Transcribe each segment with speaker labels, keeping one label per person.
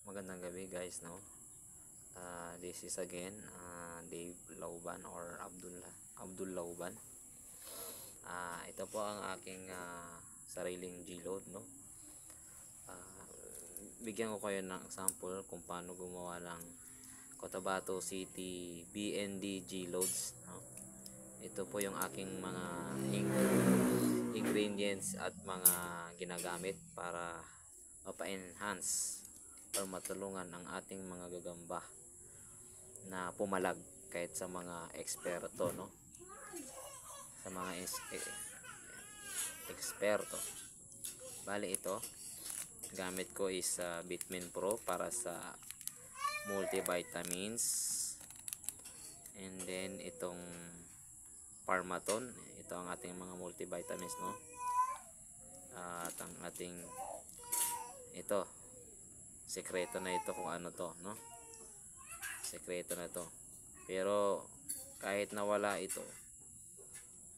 Speaker 1: Magandang gabi guys, no? This is again Dave Lauban or Abdul Lauban. Ito po ang aking sariling G-load, no? Bigyan ko kayo ng example kung paano gumawa ng Cotabato City BND G-loads, no? Ito po yung aking mga ingredients at mga ginagamit para mapa-enhance or matulungan ang ating mga gagamba na pumalag kahit sa mga eksperto, no? Sa mga eksperto. Bali ito, gamit ko is Vitamin Pro para sa multivitamins, and then itong Pharmaton, ito ang ating mga multivitamins, no? At ang ating ito, sekreto na ito kung ano to, no? Sekreto na to. Pero kahit nawala ito,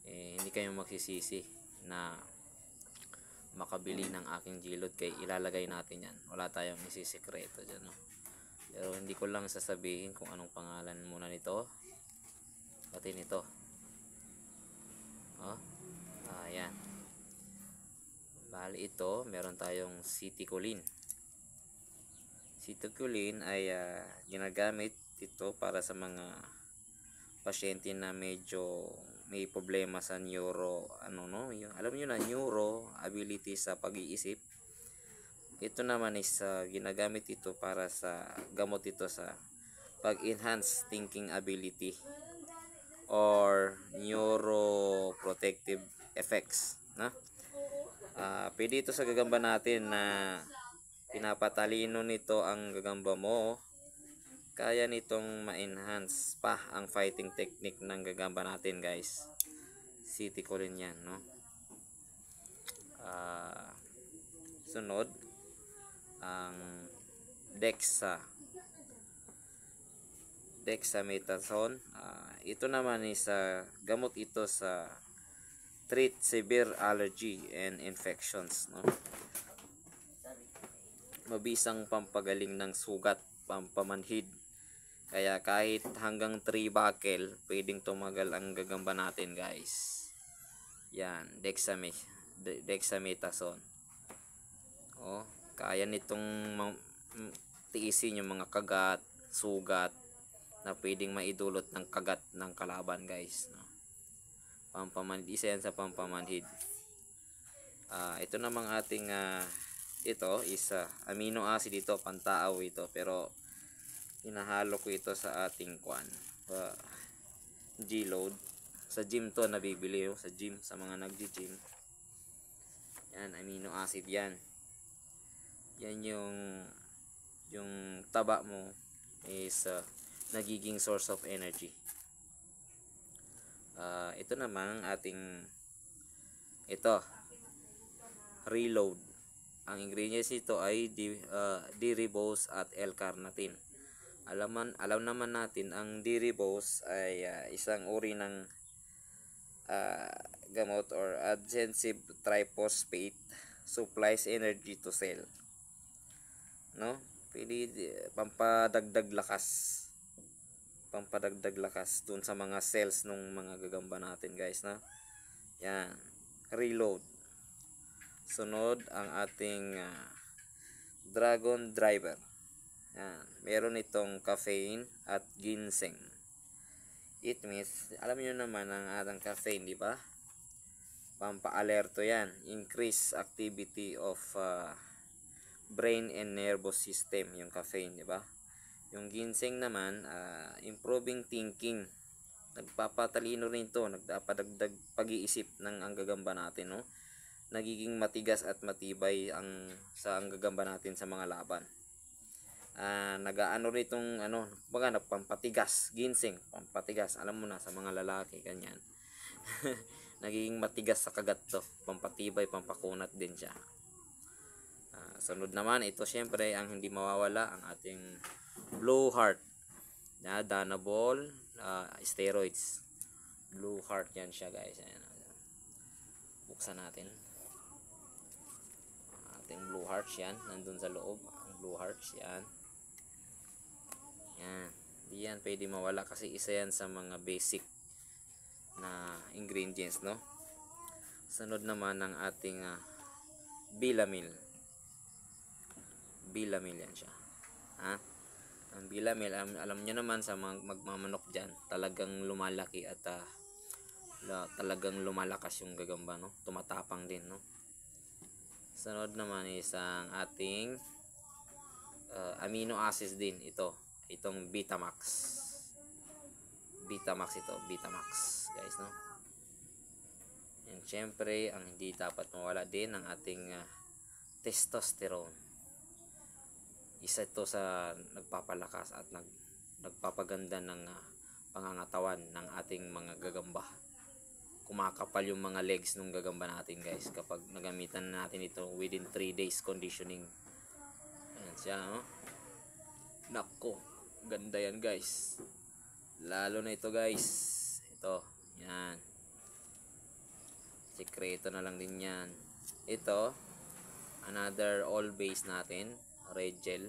Speaker 1: hindi kayo magsisisi na makabili ng aking G-load, kay ilalagay natin yan. Wala tayong isisikreto dyan, no? Pero hindi ko lang sasabihin kung anong pangalan muna nito pati nito. Ayan. Bali ito, meron tayong Citicoline. Citicoline ay ginagamit ito para sa mga pasyente na medyo may problema sa neuro, yung, alam niyo na, neuro ability sa pag-iisip. Ito naman is ginagamit ito para sa gamot ito sa pag-enhance thinking ability or neuroprotective effects, na pwede ito sa gagamba natin na pinapatalino nito ang gagamba mo. Kaya nitong ma-enhance pa ang fighting technique ng gagamba natin, guys. Citicoline yan, no? Sunod ang dexamethasone. Ito naman is gamot ito sa treat severe allergy and infections, no? Mabisang pampagaling ng sugat, pampamanhid. Kaya kahit hanggang 3 buckle, pwedeng tumagal ang gagamba natin, guys. Yan, dexamethasone. Kaya nitong tiisin yung mga kagat, sugat na pwedeng maidulot ng kagat ng kalaban, guys, no? Isa yan sa pampamanhid. Ito namang ating ito is amino acid, ito pantaaw ito, pero hinahalo ko ito sa ating G-load. Sa gym to nabibili, sa gym, sa mga nagji-gym. Yan, amino acid yan. Yan yung taba mo is nagiging source of energy. Ito namang ating reload. Ang ingredients ito ay D-ribose at L-carnitine. Alam naman natin ang D-ribose ay isang uri ng gamot or adhesive triphosphate, supplies energy to cell, no? Pwede pampadagdag lakas dun sa mga cells nung mga gagamba natin, guys, na yan. Reload. Sunod ang ating Dragon Driver. Yan. Meron itong caffeine at ginseng. It means, alam niyo naman ang ating caffeine, di ba? Pampa-alerto yan. Increase activity of brain and nervous system, yung caffeine, di ba? Yung ginseng naman, improving thinking. Nagpapatalino rin to, nagpapadagdag pag-iisip ng ang gagamba natin, no? Nagiging matigas at matibay ang gagamba natin sa mga laban. Nagaano ritong pampatigas, ginseng, pampatigas, alam mo na, sa mga lalaki, ganyan. Nagiging matigas sa kagat to, pampatibay, pampakunat din siya. Sunod naman, ito syempre ang hindi mawawala, ang ating Blue Heart, Danabol, steroids. Blue Heart yan siya, guys. Ayan. Buksan natin. Ating Blue Hearts yan, nandun sa loob. Ang Blue Hearts yan. Yan. Di yan pwede mawala kasi isa yan sa mga basic na ingredients, no? Sunod naman ang ating bilamil. Bilamil yan siya. Ha? Ang bilamil, alam nyo naman sa mga magmamanok dyan, talagang lumalaki at talagang lumalakas yung gagamba, no? Tumatapang din, no? Sunod naman is ang ating amino acids din ito. Itong Betamax. Betamax ito, Betamax, guys, no? And syempre, ang hindi dapat mawala din ang ating testosterone. Isa ito sa nagpapalakas at nagpapaganda ng pangangatawan ng ating mga gagamba. Kumakapal yung mga legs ng gagamba natin, guys, kapag nagamitan natin ito within 3 days conditioning. Ayan siya, no? Nako, ganda yan, guys. Lalo na ito, guys. Ito, yan. Sekreto na lang din yan. Ito, another all base natin, red gel.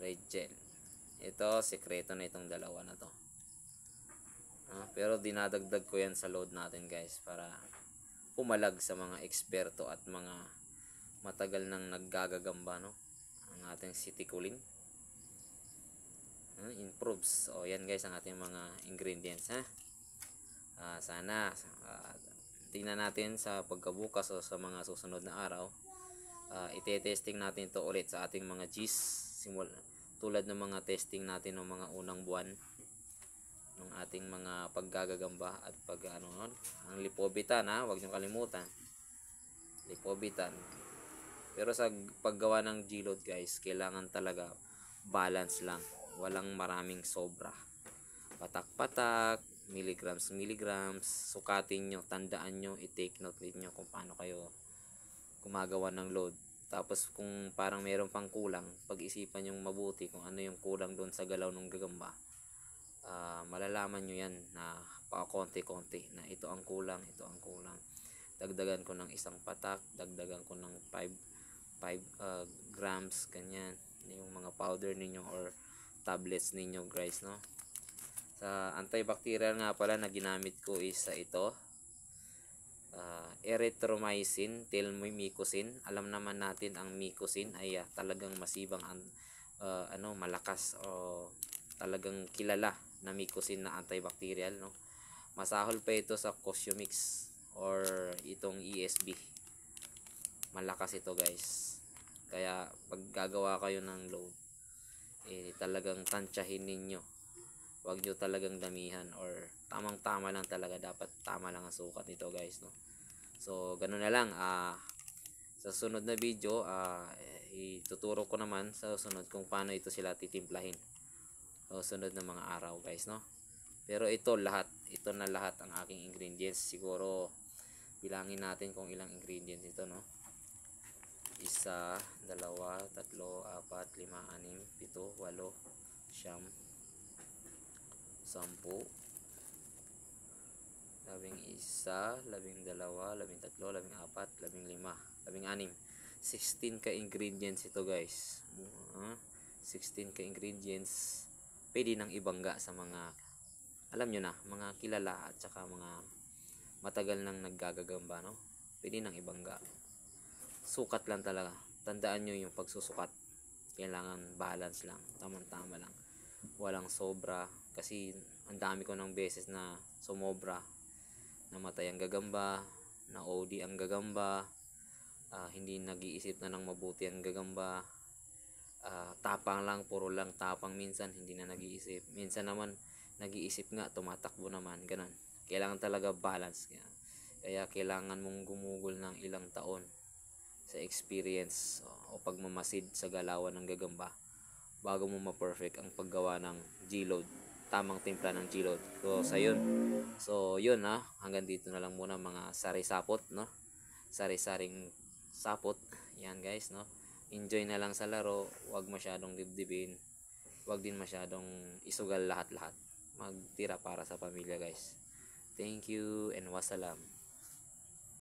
Speaker 1: Red gel. Ito, sekreto na itong dalawa na to. Pero dinadagdag ko yan sa load natin, guys, para pumalag sa mga eksperto at mga matagal nang naggagagamba, no? Ang ating citicoline improves. So yan, guys, ang ating mga ingredients, ha. Sana tingnan natin sa pagkabukas o sa mga susunod na araw. Ite-testing natin ito ulit sa ating mga G's, tulad ng mga testing natin ng mga unang buwan ng ating mga paggagagamba at ang lipobitan, ha, huwag nyo kalimutan, lipobitan. Pero sa paggawa ng G-load, guys, kailangan talaga balance lang, walang maraming sobra, patak-patak, milligrams, sukatin nyo, tandaan nyo, i-take note niyo kung paano kayo gumagawa ng load. Tapos kung parang meron pang kulang, pag-isipan yung mabuti kung ano yung kulang doon sa galaw ng gagamba. Malalaman nyo yan na pa konti-konti na ito ang kulang, dagdagan ko ng isang patak, dagdagan ko ng 5 grams, ganyan yung mga powder ninyo or tablets ninyo, guys, no? Sa antibacterial nga pala na ginamit ko is ito, erythromycin, telmicin. Alam naman natin ang micocin ay talagang masibang malakas o talagang kilala na micocin na antibacterial, no? Masahol pa ito sa Cosiumix or itong ESB. Malakas ito, guys. Kaya pag gagawa kayo ng load, talagang tansyahin ninyo. Huwag nyo talagang damihan or tamang-tama lang talaga. Dapat tama lang ang sukat nito, guys, no? So, ganun na lang. Sa sunod na video, ituturo ko naman sa sunod kung paano ito sila titimplahin. So, sunod na mga araw, guys, no? Pero ito na lahat ang aking ingredients. Siguro, bilangin natin kung ilang ingredients ito, no? 1, 2, 3, 4, 5, 6, 7, 8, 9, 10, 11, 12, 13, 14, 15, 16 ka ingredients ito, guys. 16 ka ingredients. Pwede nang ibangga sa mga, alam nyo na, mga kilala at saka mga matagal nang naggagagamba, no? Pwede nang ibangga. Sukat lang talaga. Tandaan nyo yung pagsusukat. Kailangan balance lang, tamang-tama lang, walang sobra. Kasi ang dami ko ng beses na sumobra, namatay ang gagamba, na OD ang gagamba, hindi nag-iisip na ng mabuti ang gagamba, tapang lang, puro lang tapang, minsan hindi na nag-iisip, minsan naman nag-iisip nga, tumatakbo naman, ganun. Kailangan talaga balance. Kaya kailangan mong gumugol ng ilang taon sa experience o pagmamasid sa galawan ng gagamba bago mo ma-perfect ang paggawa ng G-load, tamang timpla ng G-load. So yun, hanggang dito na lang muna mga sari-sapot, no? Sari-saring sapot. Yan, guys, no? Enjoy na lang sa laro, wag masyadong dibdibin, wag din masyadong isugal lahat-lahat. Magtira para sa pamilya, guys. Thank you and wassalam.